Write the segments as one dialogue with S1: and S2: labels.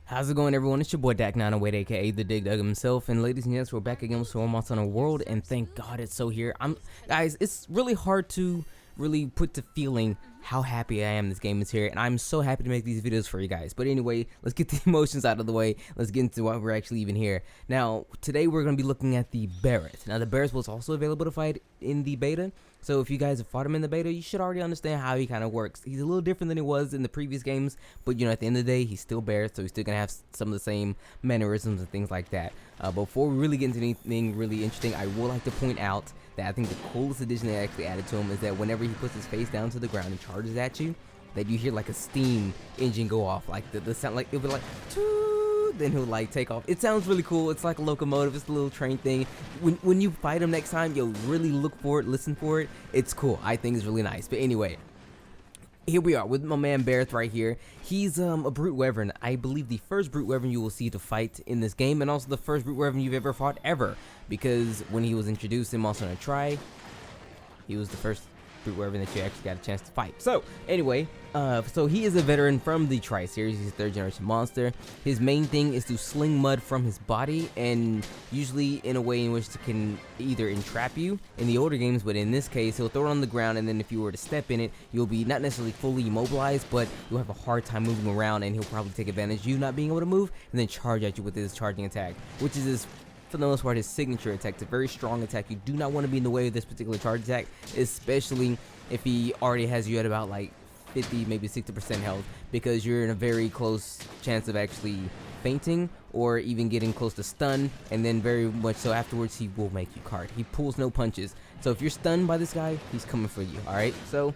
S1: How's it going, everyone? It's your boy Dak908, aka the Dig Dug himself, and ladies and gents, we're back again with some more Monster Hunter World, and thank God it's so here. Guys, it's really hard to really put to feeling how happy I am this game is here, and I'm so happy to make these videos for you guys. But anyway, let's get the emotions out of the way. Let's get into why we're actually even here. Now, today we're going to be looking at the Barroth. Now, the Barroth was also available to fight in the beta, so if you guys have fought him in the beta, you should already understand how he kind of works. He's a little different than he was in the previous games, but you know, at the end of the day, he's still Barroth, so he's still going to have some of the same mannerisms and things like that. Before we really get into anything really interesting, I would like to point out that I think the coolest addition they actually added to him is that whenever he puts his face down to the ground and charges at you, that you hear like a steam engine go off, like the sound, like it would like then he'll like take off. It sounds really cool. It's like a locomotive. It's a little train thing. When you fight him next time, you'll really look for it, listen for it. It's cool. I think it's really nice. But anyway, here we are with my man Barroth right here. He's a brute wyvern. I believe the first brute wyvern you will see to fight in this game, and also the first brute wyvern you've ever fought ever. Because when he was introduced in Monster Hunter Tri, he was the first brute wyvern that you actually got a chance to fight. So anyway, so he is a veteran from the Tri series. He's a third generation monster. His main thing is to sling mud from his body, and usually in a way in which it can either entrap you in the older games, but in this case he'll throw it on the ground, and then if you were to step in it, you'll be not necessarily fully immobilized, but you'll have a hard time moving around, and he'll probably take advantage of you not being able to move and then charge at you with his charging attack, which is his, for the most part, his signature attack. It's a very strong attack. You do not want to be in the way of this particular charge attack, especially if he already has you at about like 50, maybe 60% health, because you're in a very close chance of actually fainting or even getting close to stun, and then very much so afterwards he will make you card. He pulls no punches, so if you're stunned by this guy, he's coming for you. Alright, so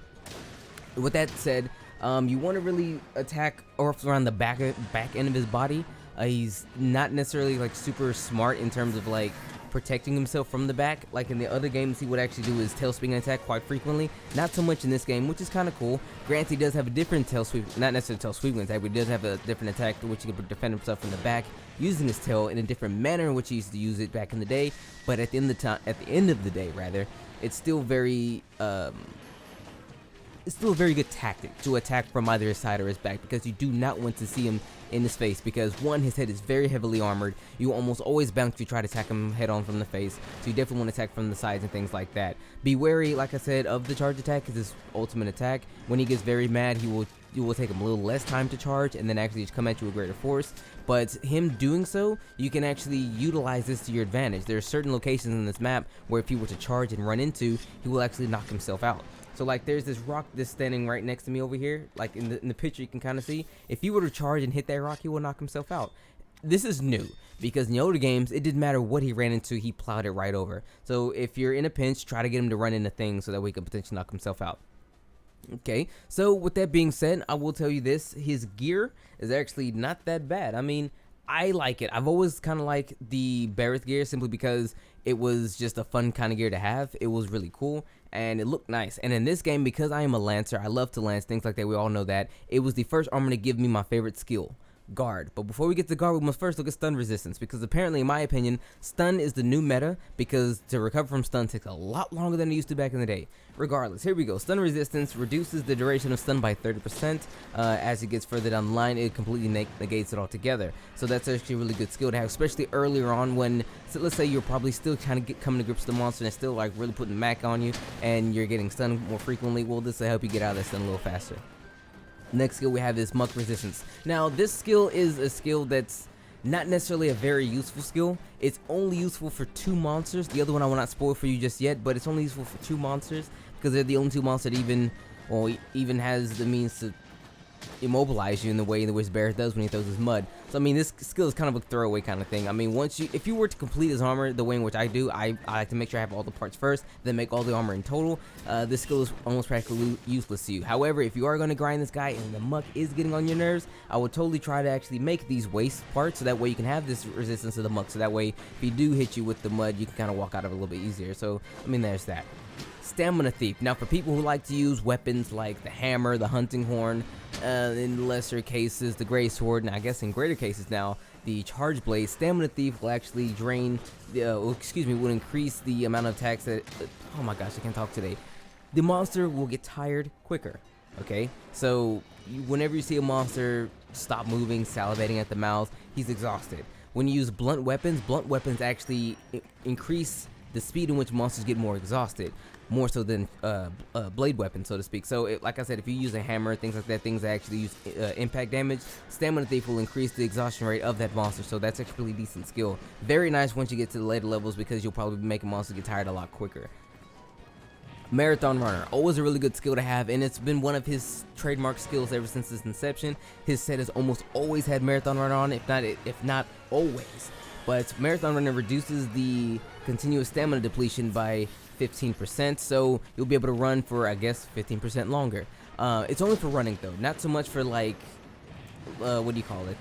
S1: with that said, you want to really attack or around the back end of his body. He's not necessarily like super smart in terms of like protecting himself from the back. Like in the other games, he would actually do his tail swing attack quite frequently. Not so much in this game, which is kind of cool. Granted, he does have a different tail sweep, not necessarily tail sweeping attack, but he does have a different attack to which he can defend himself from the back using his tail in a different manner in which he used to use it back in the day. But at the end of the day, rather, it's still very it's still a very good tactic to attack from either his side or his back, because you do not want to see him in his face, because one, his head is very heavily armored. You almost always bounce if you try to attack him head on from the face, so you definitely want to attack from the sides and things like that. Be wary, like I said, of the charge attack, because his ultimate attack, when he gets very mad, you will take him a little less time to charge and then actually just come at you with greater force. But him doing so, you can actually utilize this to your advantage. There are certain locations in this map where if he were to charge and run into, he will actually knock himself out. So like there's this rock that's standing right next to me over here, like in the picture you can kind of see. If he were to charge and hit that rock, he will knock himself out. This is new, because in the older games, it didn't matter what he ran into, he plowed it right over. So if you're in a pinch, try to get him to run into things so that we can potentially knock himself out. Okay, so with that being said, I will tell you this, his gear is actually not that bad. I mean, I like it. I've always kind of liked the Barroth gear simply because it was just a fun kind of gear to have. It was really cool and it looked nice. And in this game, because I am a lancer, I love to lance, things like that, we all know that, it was the first armor to give me my favorite skill, guard. But before we get to guard, we must first look at stun resistance, because apparently in my opinion, stun is the new meta, because to recover from stun takes a lot longer than it used to back in the day. Regardless, here we go. Stun resistance reduces the duration of stun by 30%. As it gets further down the line, it completely negates it altogether. So that's actually a really good skill to have, especially earlier on when, so let's say you're probably still kind of coming to grips with the monster and it's still like really putting Mac on you and you're getting stunned more frequently. Well, this will help you get out of that stun a little faster. Next skill we have is muck resistance. Now this skill is a skill that's not necessarily a very useful skill. It's only useful for 2 monsters. The other one I will not spoil for you just yet, but it's only useful for 2 monsters because they're the only 2 monsters that even has the means to immobilize you in the way in which Barroth does when he throws his mud. So I mean, this skill is kind of a throwaway kind of thing. I mean, if you were to complete his armor the way in which I do, I like to make sure I have all the parts first, then make all the armor in total. This skill is almost practically useless to you. However, if you are going to grind this guy and the muck is getting on your nerves, I would totally try to actually make these waste parts so that way you can have this resistance to the muck, so that way if he do hit you with the mud, you can kind of walk out of it a little bit easier. So I mean, there's that. Stamina Thief. Now for people who like to use weapons like the hammer, the hunting horn, in lesser cases the gray sword, and I guess in greater cases now the charge blade, Stamina Thief will actually drain will increase the amount of attacks that oh my gosh, I can't talk today. The monster will get tired quicker. Okay, so whenever you see a monster stop moving, salivating at the mouth, he's exhausted. When you use blunt weapons actually increase the speed in which monsters get more exhausted, more so than blade weapons, so to speak. So, like I said, if you use a hammer, things like that, things that actually use impact damage, Stamina Thief will increase the exhaustion rate of that monster, so that's actually a really decent skill. Very nice once you get to the later levels because you'll probably make a monster get tired a lot quicker. Marathon Runner, always a really good skill to have, and it's been one of his trademark skills ever since its inception. His set has almost always had Marathon Runner on, if not always. But Marathon Runner reduces the continuous stamina depletion by 15%, so you'll be able to run for, I guess, 15% longer. It's only for running though, not so much for like, what do you call it?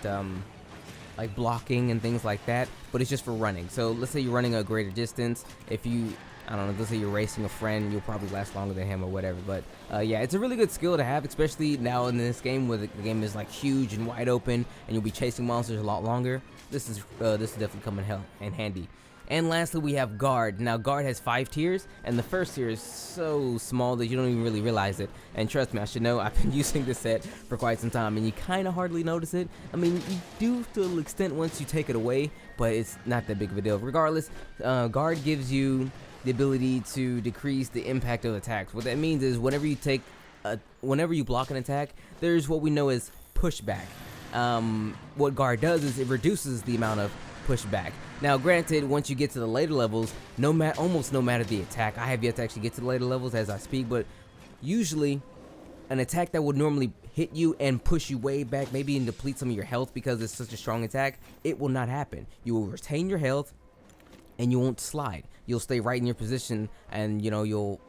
S1: Like blocking and things like that, but it's just for running. So let's say you're running a greater distance. If you, I don't know, let's say you're racing a friend, you'll probably last longer than him or whatever. But yeah, it's a really good skill to have, especially now in this game where the game is like huge and wide open, and you'll be chasing monsters a lot longer. This is definitely come in handy. And lastly, we have Guard. Now, Guard has 5 tiers, and the first tier is so small that you don't even really realize it. And trust me, I should know, I've been using this set for quite some time, and you kind of hardly notice it. I mean, you do to an extent once you take it away, but it's not that big of a deal. Regardless, Guard gives you the ability to decrease the impact of attacks. What that means is whenever you block an attack, there's what we know as pushback. What Guard does is it reduces the amount of pushback. Now, granted, once you get to the later levels, almost no matter the attack, I have yet to actually get to the later levels as I speak, but usually an attack that would normally hit you and push you way back, maybe even deplete some of your health because it's such a strong attack, it will not happen. You will retain your health and you won't slide. You'll stay right in your position, and you'll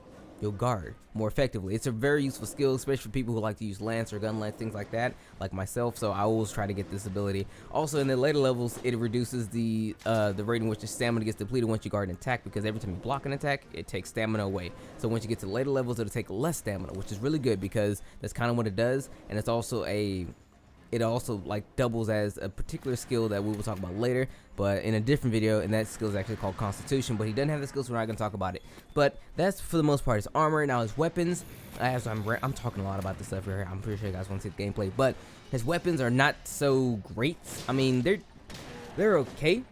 S1: guard more effectively. It's a very useful skill, especially for people who like to use lance or gun lance, things like that, like myself. So I always try to get this ability. Also, in the later levels, it reduces the rate in which the stamina gets depleted once you guard an attack, because every time you block an attack, it takes stamina away. So once you get to the later levels, it'll take less stamina, which is really good because that's kind of what it does. And it's also it also like doubles as a particular skill that we will talk about later, but in a different video, and that skill is actually called Constitution, but he doesn't have the skill, so we're not going to talk about it. But that's for the most part his armor. Now his weapons, as I'm talking a lot about this stuff here, I'm pretty sure you guys want to see the gameplay, but his weapons are not so great. I mean, they're okay,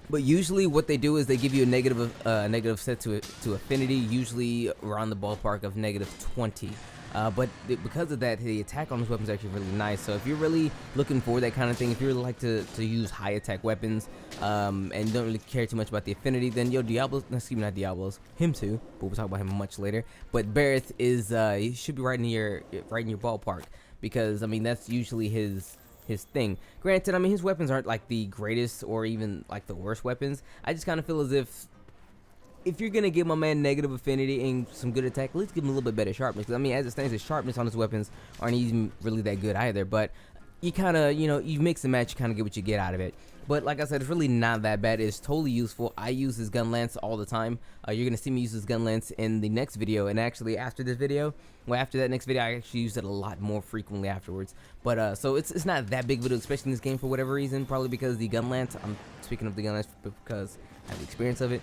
S1: but usually what they do is they give you a negative set to affinity, usually around the ballpark of -20. But because of that, the attack on his weapons is actually really nice. So if you're really looking for that kind of thing, if you really like to use high attack weapons, and don't really care too much about the affinity, then not Diablos, him too, but we'll talk about him much later. But Barroth is, he should be right in your ballpark, because I mean that's usually his thing. Granted, I mean his weapons aren't like the greatest or even like the worst weapons. I just kind of feel as if you're gonna give my man negative affinity and some good attack, at least give him a little bit better sharpness. Because I mean, as it stands, his sharpness on his weapons aren't even really that good either. But you kind of, you mix and match, you kind of get what you get out of it. But like I said, it's really not that bad. It's totally useful. I use his gun lance all the time. You're gonna see me use his gun lance in the next video, and actually after this video, after that next video, I actually use it a lot more frequently afterwards. But so it's not that big of a deal, especially in this game for whatever reason. Probably because the gun lance. I'm speaking of the gun lance because I have the experience of it.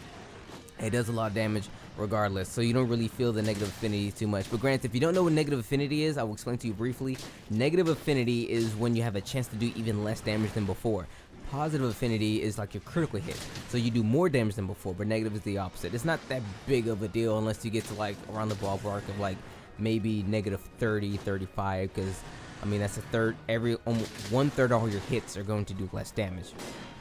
S1: It does a lot of damage regardless, so you don't really feel the negative affinity too much. But granted, if you don't know what negative affinity is, I will explain to you briefly. Negative affinity is when you have a chance to do even less damage than before. Positive affinity is like your critical hit, so you do more damage than before, but negative is the opposite. It's not that big of a deal unless you get to like around the ballpark of like maybe -30, 35, because I mean that's almost 1/3 of all your hits are going to do less damage,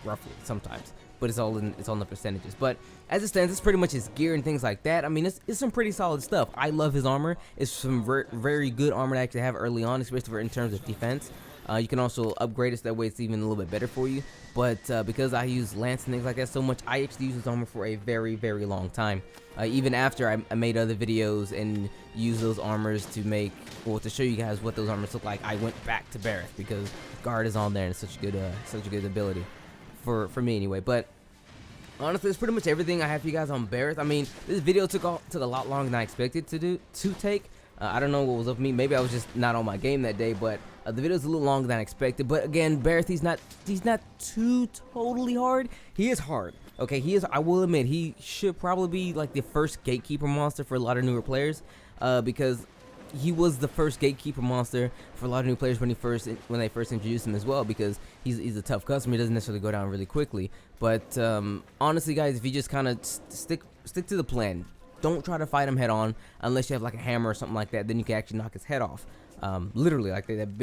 S1: roughly, sometimes. But it's all in the percentages. But as it stands, it's pretty much his gear and things like that. I mean, it's some pretty solid stuff. I love his armor. It's some very good armor to actually have early on, especially in terms of defense. You can also upgrade it so that way it's even a little bit better for you. But because I use lance and things like that so much, I actually use his armor for a very long time. Even after I made other videos and used those armors to show you guys what those armors look like, I went back to Barroth because Guard is on there and it's such a good ability for me anyway. But honestly, it's pretty much everything I have for you guys on Barroth. I mean, this video took a lot longer than I expected to take. I don't know what was up with me. Maybe I was just not on my game that day, but the video's a little longer than I expected. But again, Barroth, he's not too totally hard. He is hard. Okay, he is. I will admit, he should probably be like the first gatekeeper monster for a lot of newer players, because he was the first gatekeeper monster for a lot of new players when they first introduced him as well, because he's a tough customer. He doesn't necessarily go down really quickly. But honestly, guys, if you just kind of stick to the plan, don't try to fight him head on unless you have like a hammer or something like that. Then you can actually knock his head off. Literally, like that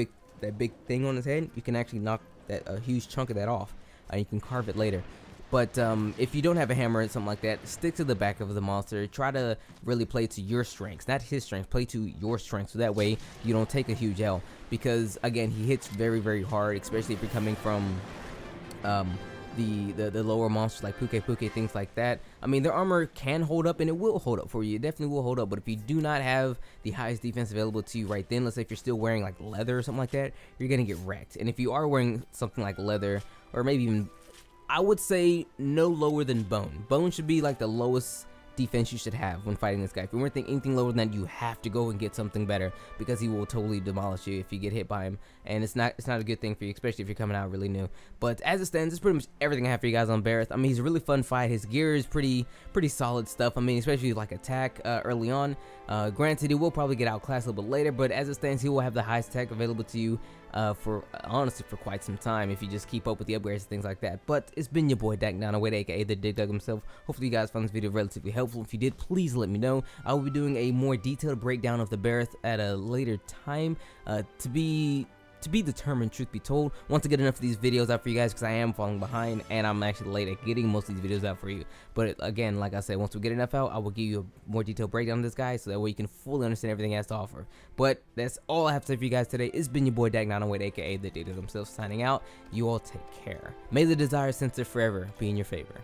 S1: big thing on his head, you can actually knock a huge chunk of that off. You can carve it later. But if you don't have a hammer or something like that, stick to the back of the monster. Try to really play to your strengths, not his strengths. Play to your strengths, so that way you don't take a huge L. Because again, he hits very, very hard, especially if you're coming from the lower monsters like Puke, things like that. I mean, their armor can hold up, and it will hold up for you. It definitely will hold up. But if you do not have the highest defense available to you right then, let's say if you're still wearing like leather or something like that, you're gonna get wrecked. And if you are wearing something like leather, or maybe even, I would say no lower than bone. Bone should be like the lowest defense you should have when fighting this guy. If you weren't thinking anything lower than that, you have to go and get something better, because he will totally demolish you if you get hit by him, and it's not a good thing for you, especially if you're coming out really new. But as it stands, that's pretty much everything I have for you guys on Barroth. I mean, he's a really fun fight. His gear is pretty solid stuff. I mean, especially like attack early on. Granted, he will probably get outclassed a little bit later, but as it stands, he will have the highest attack available to you for honestly for quite some time if you just keep up with the upgrades and things like that. But it's been your boy Dak908, aka the Dig Dug himself. Hopefully you guys found this video relatively helpful. If you did, please let me know. I will be doing a more detailed breakdown of the Barroth at a later time, to be determined, truth be told. Once I get enough of these videos out for you guys, because I am falling behind and I'm actually late at getting most of these videos out for you. But again, like I said, once we get enough out, I will give you a more detailed breakdown of this guy, so that way you can fully understand everything he has to offer. But that's all I have to say for you guys today. It's been your boy Dak908, aka the Dig Dug himself, signing out. You all take care. May the Desire Sensor forever be in your favor.